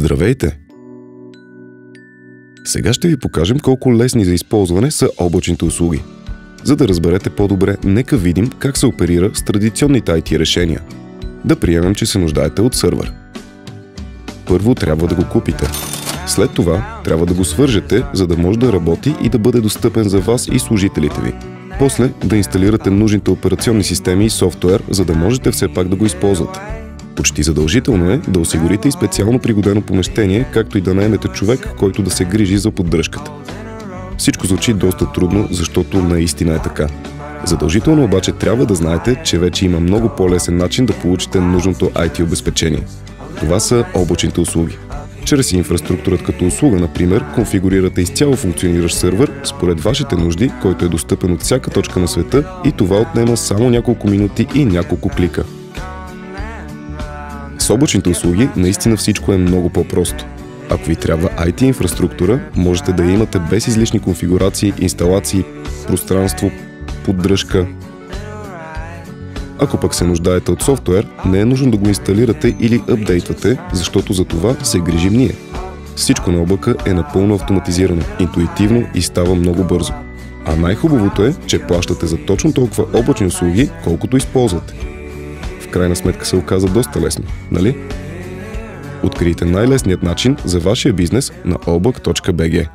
Здравейте! Сега ще ви покажем колко лесни за използване са облачните услуги. За да разберете по-добре, нека видим как се оперира с традиционните IT решения. Да приемем, че се нуждаете от сървър. Първо трябва да го купите. След това трябва да го свържете, за да може да работи и да бъде достъпен за вас и служителите ви. После да инсталирате нужните операционни системи и софтуер, за да можете все пак да го използвате. Почти задължително е да осигурите и специално пригодено помещение, както и да наемете човек, който да се грижи за поддръжката. Всичко звучи доста трудно, защото наистина е така. Задължително обаче трябва да знаете, че вече има много по-лесен начин да получите нужното IT обезпечение. Това са облачните услуги. Чрез инфраструктурата като услуга, например, конфигурирате изцяло функциониращ сървър според вашите нужди, който е достъпен от всяка точка на света, и това отнема само няколко минути и няколко клика. С облачните услуги наистина всичко е много по-просто. Ако ви трябва IT инфраструктура, можете да я имате без излишни конфигурации, инсталации, пространство, поддръжка. Ако пък се нуждаете от софтуер, не е нужно да го инсталирате или апдейтвате, защото за това се грижим ние. Всичко на облака е напълно автоматизирано, интуитивно и става много бързо. А най-хубавото е, че плащате за точно толкова облачни услуги, колкото използвате. В крайна сметка се оказа доста лесно, нали? Открийте най-лесният начин за вашия бизнес на oblak.bg.